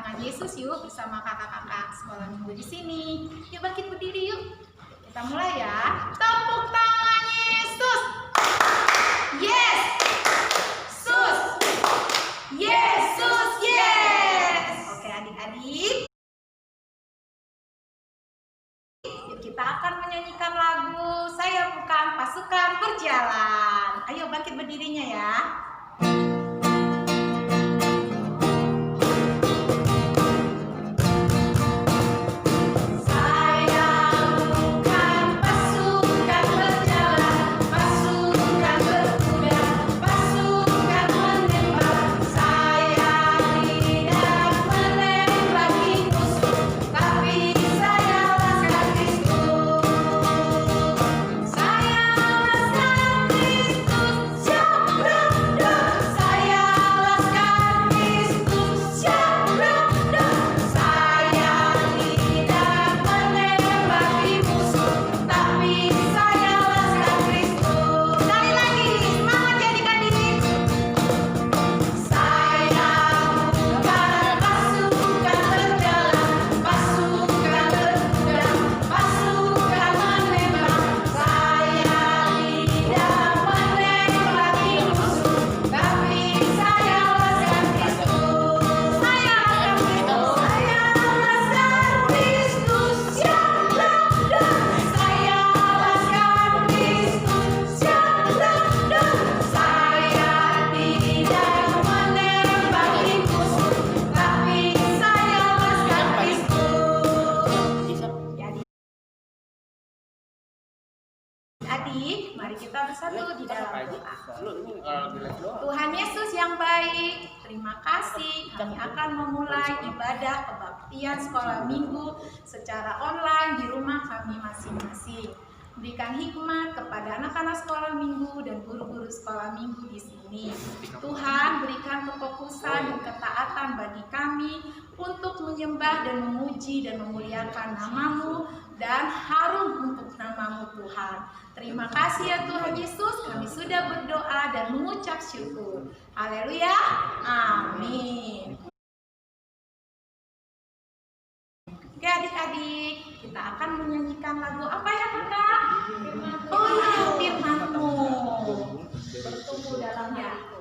tangan Yesus yuk bersama kakak-kakak sekolah minggu di sini. Yuk bangkit berdiri yuk. Kita mulai ya. Tepuk tangan Yesus. Yes. Sus. Yesus, yes. Oke adik-adik. Kita akan menyanyikan lagu Saya Bukan Pasukan Berjalan. Ayo bangkit berdirinya ya. Adik, mari kita bersatu di dalam doa. Tuhan Yesus yang baik, terima kasih kami akan memulai ibadah kebaktian sekolah minggu secara online di rumah kami masing-masing. Berikan hikmat kepada anak-anak sekolah minggu dan guru-guru sekolah minggu di sini. Tuhan, berikan kefokusan dan ketaatan bagi kami untuk menyembah dan memuji dan memuliakan nama-Mu dan harum untuk nama-Mu Tuhan. Terima kasih ya Tuhan Yesus, kami sudah berdoa dan mengucap syukur. Haleluya, amin. Oke adik-adik, kita akan menyanyikan lagu apa ya kakak? Oh ya, firman-Mu. Bertumbuh dalam hatiku.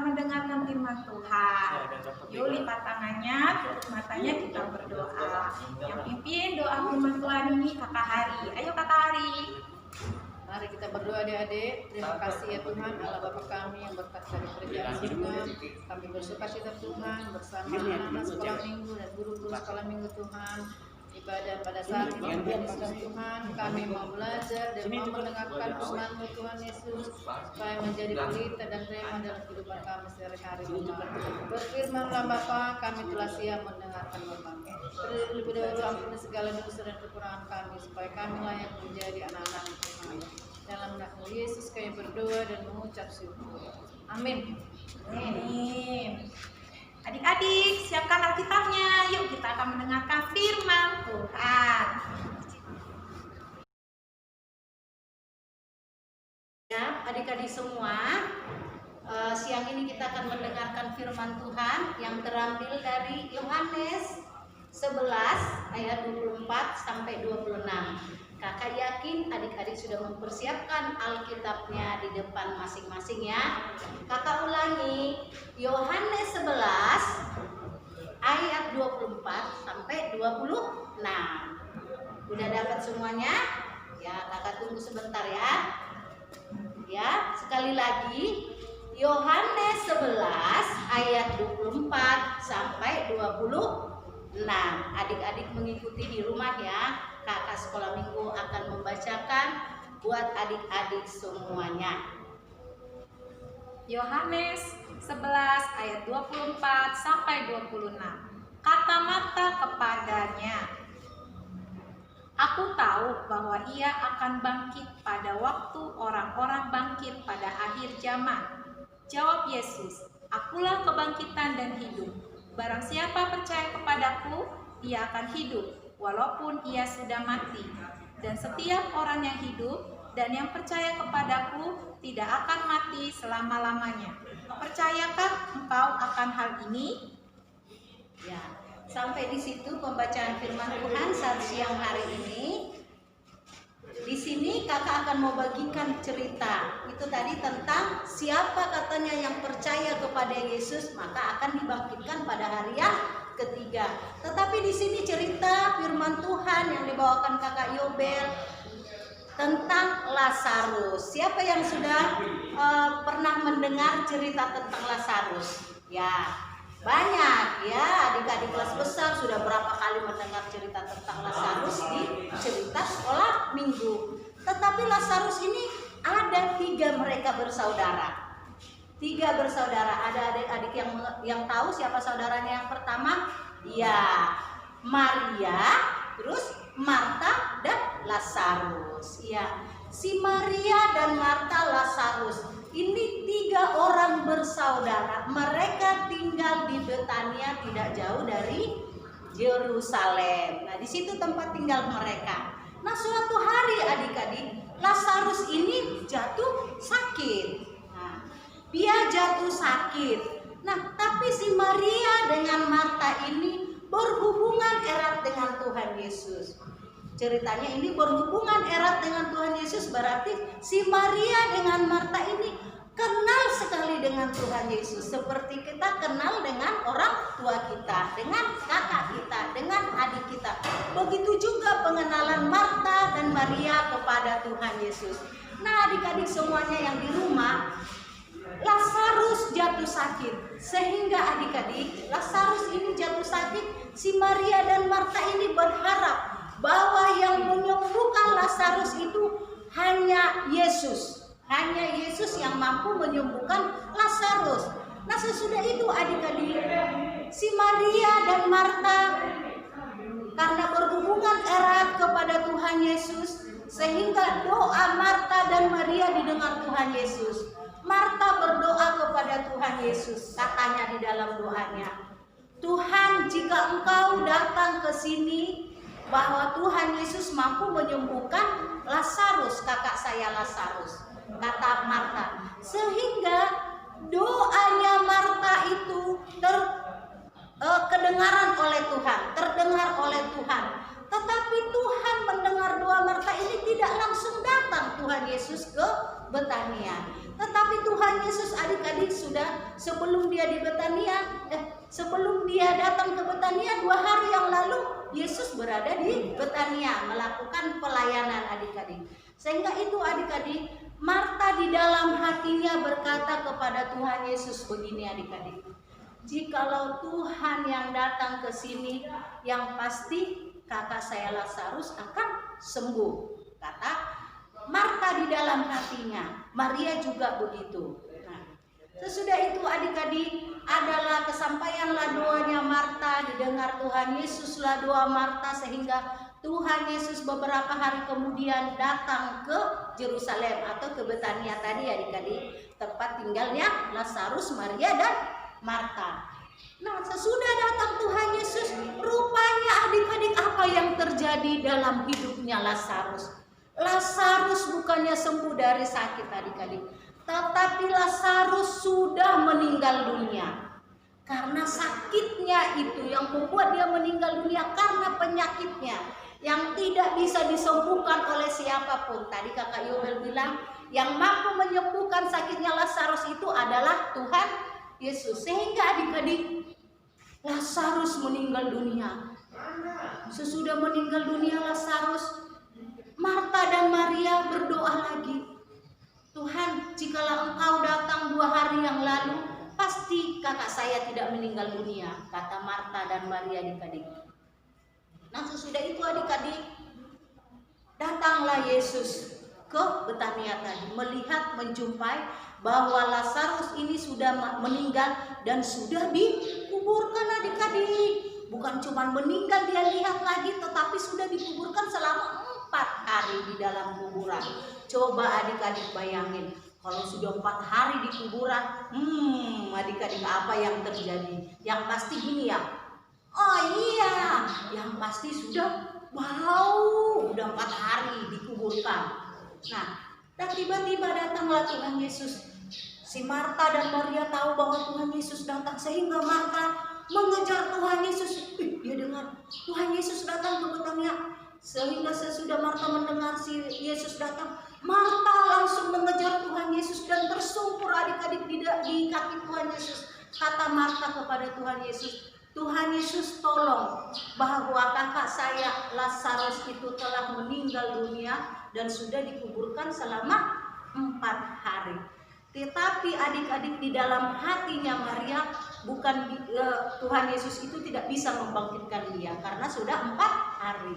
Mendengarkan firman Tuhan. Yuk lipat tangannya, tutup matanya, kita berdoa. Yang pimpin doa firman Tuhan ini kakak Hari. Ayo kakak Hari. Mari kita berdoa adik-adik. Terima kasih ya Tuhan Allah Bapa kami yang berkat dari kerajaan surga. Kami bersuka cita Tuhan bersama anak-anak sekolah minggu dan guru-guru sekolah minggu Tuhan. Ibadah pada saat ini Tuhan, kami mau belajar dan mau mendengarkan firman-Mu Tuhan Yesus supaya menjadi pelita dan rema dalam kehidupan kami sehari-hari Tuhan. Berfirmanlah Bapa, kami telah siap mendengarkan firman-Mu. Lebih dahulu ampuni segala dosa dan kekurangan kami supaya kami layak menjadi anak-anak Tuhan. Dalam nama Yesus kami berdoa dan mengucap syukur. Amin. Amin. Adik-adik, siapkan Alkitabnya. Yuk kita akan mendengarkan firman Tuhan. Ya, adik-adik semua, siang ini kita akan mendengarkan firman Tuhan yang terambil dari Yohanes 11 ayat 24 sampai 26. Kakak yakin adik-adik sudah mempersiapkan Alkitabnya di depan masing-masing ya. Kakak ulangi, Yohanes 11 ayat 24 sampai 26. Udah dapat semuanya? Ya, kakak tunggu sebentar ya. Ya, sekali lagi Yohanes 11 ayat 24 sampai 26. Adik-adik mengikuti di rumah ya. Kakak sekolah minggu akan membacakan buat adik-adik semuanya. Yohanes 11 ayat 24 sampai 26. Kata Marta kepadanya, "Aku tahu bahwa ia akan bangkit pada waktu orang-orang bangkit pada akhir zaman." Jawab Yesus, "Akulah kebangkitan dan hidup. Barang siapa percaya kepadaku, ia akan hidup, walaupun ia sudah mati. Dan setiap orang yang hidup dan yang percaya kepadaku tidak akan mati selama-lamanya. Percayakah engkau akan hal ini?" Ya, sampai di situ pembacaan firman Tuhan saat siang hari ini. Di sini kakak akan mau bagikan cerita. Itu tadi tentang siapa katanya yang percaya kepada Yesus maka akan dibangkitkan pada hari yang ketiga. Tetapi di sini cerita firman Tuhan yang dibawakan kakak Yobel tentang Lazarus. Siapa yang sudah pernah mendengar cerita tentang Lazarus? Ya, banyak ya, adik-adik kelas besar sudah berapa kali mendengar cerita tentang Lazarus di cerita sekolah minggu. Tetapi Lazarus ini ada 3 mereka bersaudara. 3 bersaudara. Ada adik-adik yang tahu siapa saudaranya yang pertama? Ya, Maria, terus Marta dan Lazarus. Ya, si Maria dan Marta, Lazarus. Ini 3 orang bersaudara. Mereka tinggal di Betania, tidak jauh dari Yerusalem. Nah, di situ tempat tinggal mereka. Nah, suatu hari adik-adik, Lazarus ini jatuh sakit. Nah, dia jatuh sakit. Nah, tapi si Maria dengan Marta ini berhubungan erat dengan Tuhan Yesus. Ceritanya ini berhubungan erat dengan Tuhan Yesus, berarti si Maria dengan Marta ini kenal sekali dengan Tuhan Yesus. Seperti kita kenal dengan orang tua kita, dengan kakak kita, dengan adik kita. Begitu juga pengenalan Marta dan Maria kepada Tuhan Yesus. Nah, adik-adik semuanya yang di rumah, Lazarus jatuh sakit. Sehingga adik-adik, Lazarus ini jatuh sakit, si Maria dan Marta ini berharap bahwa yang menyembuhkan Lazarus itu hanya Yesus. Hanya Yesus yang mampu menyembuhkan Lazarus. Nah, sesudah itu adik-adik, si Maria dan Marta karena berhubungan erat kepada Tuhan Yesus, sehingga doa Marta dan Maria didengar Tuhan Yesus. Marta berdoa kepada Tuhan Yesus, katanya di dalam doanya, "Tuhan, jika engkau datang ke sini, bahwa Tuhan Yesus mampu menyembuhkan Lazarus, kakak saya Lazarus," kata Marta. Sehingga doanya Marta itu kedengaran oleh Tuhan, terdengar oleh Tuhan. Tetapi Tuhan mendengar doa Marta ini tidak langsung datang Tuhan Yesus ke Betania. Tetapi Tuhan Yesus adik-adik sudah sebelum dia di Betania, sebelum dia datang ke Betania 2 hari yang lalu, Yesus berada di Betania melakukan pelayanan adik-adik. Sehingga itu adik-adik, Marta di dalam hatinya berkata kepada Tuhan Yesus begini adik-adik, "Jikalau Tuhan yang datang ke sini, yang pasti kakak saya Lazarus akan sembuh," kata Marta di dalam hatinya. Maria juga begitu. Nah, sesudah itu adik-adik adalah kesampaianlah doanya Marta, didengar Tuhan Yesuslah doa Marta, sehingga Tuhan Yesus beberapa hari kemudian datang ke Yerusalem atau ke Betania tadi adik-adik, tempat tinggalnya Lazarus, Maria dan Marta. Nah, sesudah datang Tuhan Yesus, rupanya adik-adik apa yang terjadi dalam hidupnya Lazarus? Lazarus bukannya sembuh dari sakit adik-adik, tetapi Lazarus sudah meninggal dunia. Karena sakitnya itu yang membuat dia meninggal dunia, karena penyakitnya yang tidak bisa disembuhkan oleh siapapun. Tadi kakak Yobel bilang yang mampu menyembuhkan sakitnya Lazarus itu adalah Tuhan Yesus. Sehingga adik-adik, Lazarus meninggal dunia. Sesudah meninggal dunia Lazarus, Marta dan Maria berdoa lagi. Tuhan, jikalau Engkau datang 2 hari yang lalu, pasti kakak saya tidak meninggal dunia, kata Marta dan Maria adik-adik. Nah sesudah itu adik-adik, datanglah Yesus ke Betania tadi, melihat, menjumpai bahwa Lazarus ini sudah meninggal dan sudah dikuburkan adik-adik. Bukan cuma meninggal dia lihat lagi, tetapi sudah dikuburkan selama 4 hari di dalam kuburan. Coba adik-adik bayangin, kalau sudah 4 hari di kuburan, adik-adik apa yang terjadi? Yang pasti gini ya, oh iya, yang pasti sudah udah 4 hari dikuburkan. Nah, dan tiba-tiba datanglah Tuhan Yesus. Si Marta dan Maria tahu bahwa Tuhan Yesus datang, sehingga Marta mengejar Tuhan Yesus. Dia dengar Tuhan Yesus datang ke Betania. Sehingga sesudah Marta mendengar si Yesus datang, Marta langsung mengejar Tuhan Yesus dan tersungkur adik-adik di kaki Tuhan Yesus. Kata Marta kepada Tuhan Yesus, Tuhan Yesus tolong, bahwa kakak saya Lazarus itu telah meninggal dunia dan sudah dikuburkan selama 4 hari. Tetapi adik-adik, di dalam hatinya Maria, bukan Tuhan Yesus itu tidak bisa membangkitkan dia karena sudah 4 hari.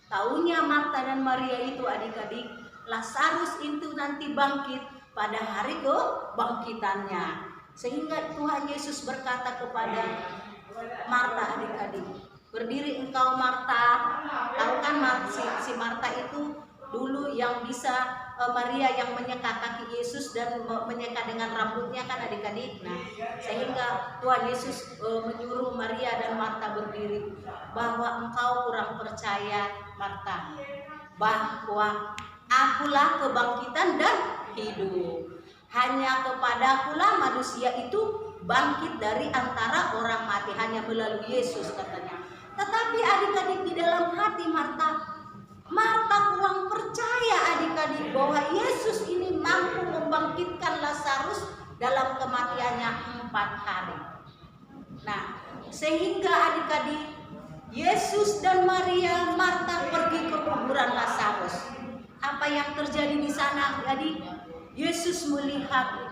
Taunya Marta dan Maria itu adik-adik, Lazarus itu nanti bangkit pada hari kebangkitannya. Sehingga Tuhan Yesus berkata kepada Marta adik-adik, berdiri engkau Marta. Tahu kan si Marta itu dulu yang bisa Maria yang menyeka kaki Yesus dan menyeka dengan rambutnya kan adik-adik. Nah, sehingga Tuhan Yesus menyuruh Maria dan Marta berdiri, bahwa engkau kurang percaya Marta, bahwa akulah kebangkitan dan hidup. Hanya kepadakulah manusia itu bangkit dari antara orang mati, hanya melalui Yesus katanya. Tetapi adik-adik, di dalam hati Marta kurang percaya adik-adik bahwa Yesus ini mampu membangkitkan Lazarus dalam kematiannya 4 hari. Nah, sehingga adik-adik, Yesus dan Marta pergi ke kuburan Lazarus. Apa yang terjadi di sana adik-adik? Yesus melihat,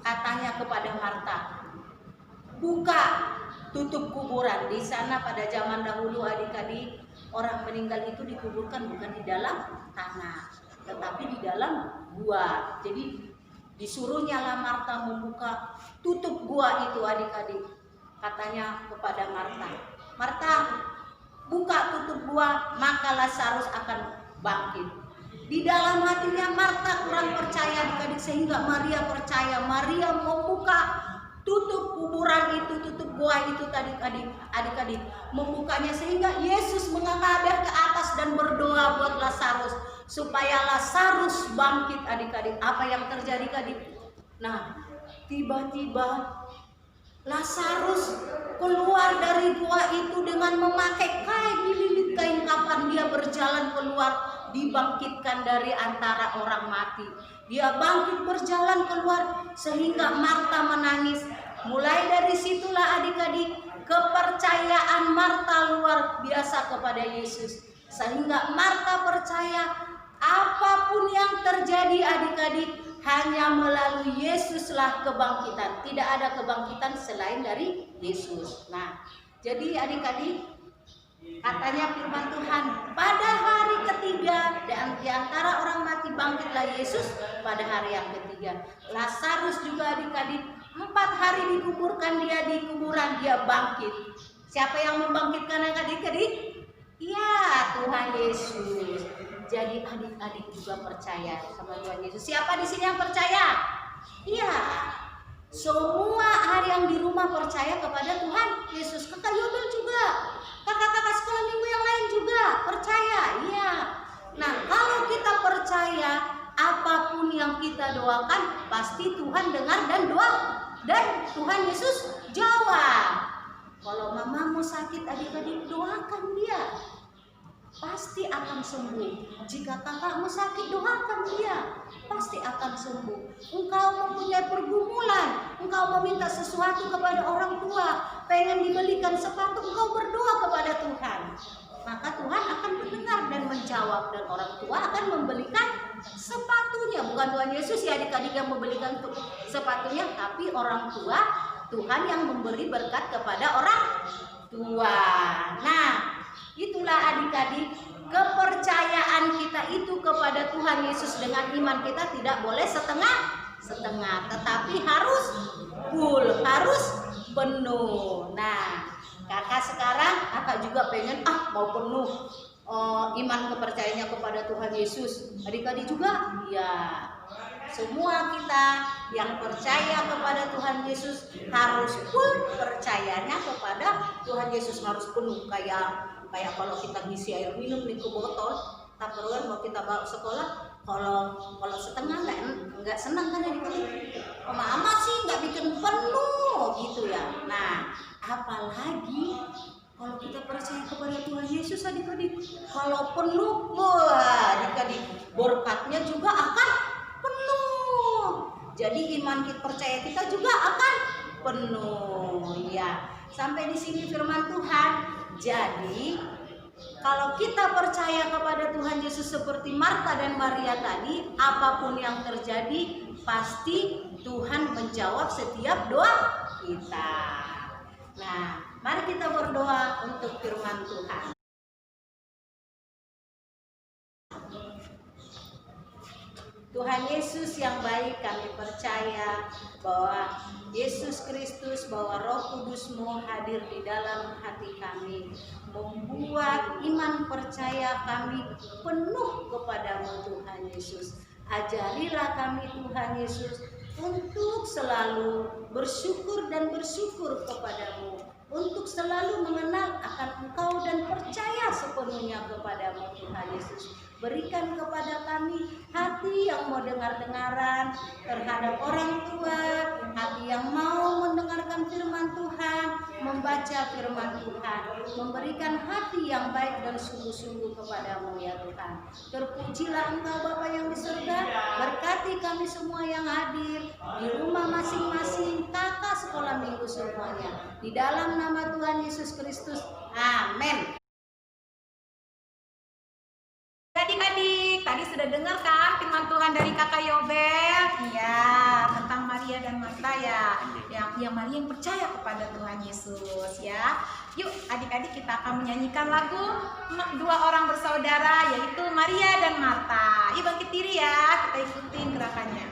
katanya kepada Marta, buka, tutup kuburan. Di sana pada zaman dahulu adik-adik, orang meninggal itu dikuburkan bukan di dalam tanah, tetapi di dalam gua. Jadi disuruhnyalah Marta membuka, tutup gua itu adik-adik. Katanya kepada Marta, Marta, buka tutup gua, maka Lazarus akan bangkit. Di dalam hatinya Marta kurang percaya adik-adik, sehingga Maria percaya. Maria membuka, tutup kuburan itu, tutup gua itu tadi adik-adik, membukanya, sehingga Yesus menghadap ke atas dan berdoa buat Lazarus supaya Lazarus bangkit adik-adik. Apa yang terjadi adik? Nah, tiba-tiba Lazarus keluar dari gua itu dengan memakai dililit kain kafan. Dia berjalan keluar, dibangkitkan dari antara orang mati. Dia bangkit berjalan keluar, sehingga Marta menangis. Mulai dari situlah adik-adik, kepercayaan Marta luar biasa kepada Yesus. Sehingga Marta percaya apapun yang terjadi adik-adik, hanya melalui Yesuslah kebangkitan. Tidak ada kebangkitan selain dari Yesus. Nah, jadi adik-adik, katanya firman Tuhan, pada hari ketiga dan di antara orang mati bangkitlah Yesus pada hari yang ketiga. Lazarus juga adik-adik, 4 hari dikuburkan dia di kuburan, dia bangkit. Siapa yang membangkitkan adik-adik? Ya, Tuhan Yesus. Jadi adik-adik juga percaya sama Tuhan Yesus. Siapa di sini yang percaya? Iya. Semua hari yang di rumah percaya kepada Tuhan Yesus. Kakak Yobel juga, kakak-kakak sekolah minggu yang lain juga percaya. Iya. Nah, kalau kita percaya, apapun yang yang kita doakan pasti Tuhan dengar dan Tuhan Yesus jawab. Kalau mamamu sakit, adik-adik doakan dia, pasti akan sembuh. Jika kakakmu sakit, doakan dia, pasti akan sembuh. Engkau mempunyai pergumulan, engkau meminta sesuatu kepada orang tua, pengen dibelikan sepatu, engkau berdoa kepada Tuhan, maka Tuhan akan mendengar dan menjawab, dan orang tua akan membelikan sepatunya. Bukan Tuhan Yesus ya adik-adik yang membelikan sepatunya, tapi orang tua, Tuhan yang memberi berkat kepada orang tua. Nah, itulah adik-adik, kepercayaan kita itu kepada Tuhan Yesus dengan iman kita tidak boleh setengah-setengah, tetapi harus full, harus penuh. Nah, kakak sekarang juga pengen mau penuh iman kepercayaannya kepada Tuhan Yesus. Adik-adik juga? Ya. Semua kita yang percaya kepada Tuhan Yesus harus full percayanya kepada Tuhan Yesus, harus penuh. Kayak kalau kita ngisi air minum nih ke botol, Tupperware mau kita bawa sekolah, kalau setengah nggak senang kan adik-adik. Mama sih nggak bikin penuh gitu ya. Nah, apalagi kalau kita percaya kepada Tuhan Yesus adik-adik, kalau penuh, adik-adik, berkatnya juga akan penuh. Jadi iman kita, percaya kita juga akan penuh ya. Sampai di sini firman Tuhan. Jadi kalau kita percaya kepada Tuhan Yesus seperti Marta dan Maria tadi, apapun yang terjadi pasti Tuhan menjawab setiap doa kita. Nah, mari kita berdoa untuk firman Tuhan. Tuhan Yesus yang baik, kami percaya bahwa Yesus Kristus, bahwa Roh Kudus-Mu hadir di dalam hati kami, membuat iman percaya kami penuh kepadamu Tuhan Yesus. Ajarilah kami Tuhan Yesus untuk selalu bersyukur dan bersyukur kepadamu, untuk selalu mengenal akan Engkau dan percaya sepenuhnya kepadamu Tuhan Yesus. Berikan kepada kami hati yang mau dengar-dengaran terhadap orang tua, hati yang mau mendengarkan firman Tuhan, membaca firman Tuhan, memberikan hati yang baik dan sungguh-sungguh kepadamu ya Tuhan. Terpujilah Engkau Bapa yang di surga, berkati kami semua yang hadir di rumah masing-masing, kakak sekolah minggu semuanya. Di dalam nama Tuhan Yesus Kristus, amin. Adik-adik, tadi sudah dengar kan firman Tuhan dari kakak Yobel? Ya, tentang Maria dan Marta ya. Yang Maria yang percaya kepada Tuhan Yesus ya. Yuk adik-adik, kita akan menyanyikan lagu dua orang bersaudara, yaitu Maria dan Marta. Yuk bangkit diri ya, kita ikutin gerakannya.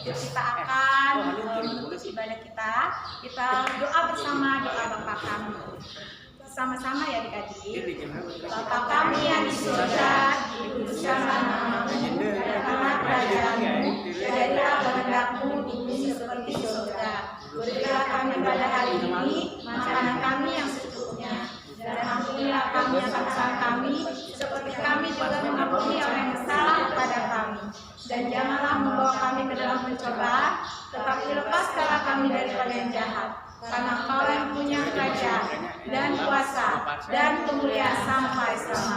Kita akan menutup ibadah kita doa bersama doa Bapa kami. Sama-sama ya adik-adik. Bapa kami yang di surga, dikuduskanlah namamu, datanglah kerajaanmu, jadilah kehendak-Mu di bumi seperti di surga. Berilah kami pada hari ini makanan kami yang secukupnya, dan ampunilah kami kesalahan kami, seperti kami juga mengampuni orang yang bersalah kepada kami. Dan janganlah membawa kami ke dalam pencobaan, tetapi lepaskanlah kami daripada yang jahat. karena Engkau yang punya kerajaan dan kuasa dan kemuliaan sampai selama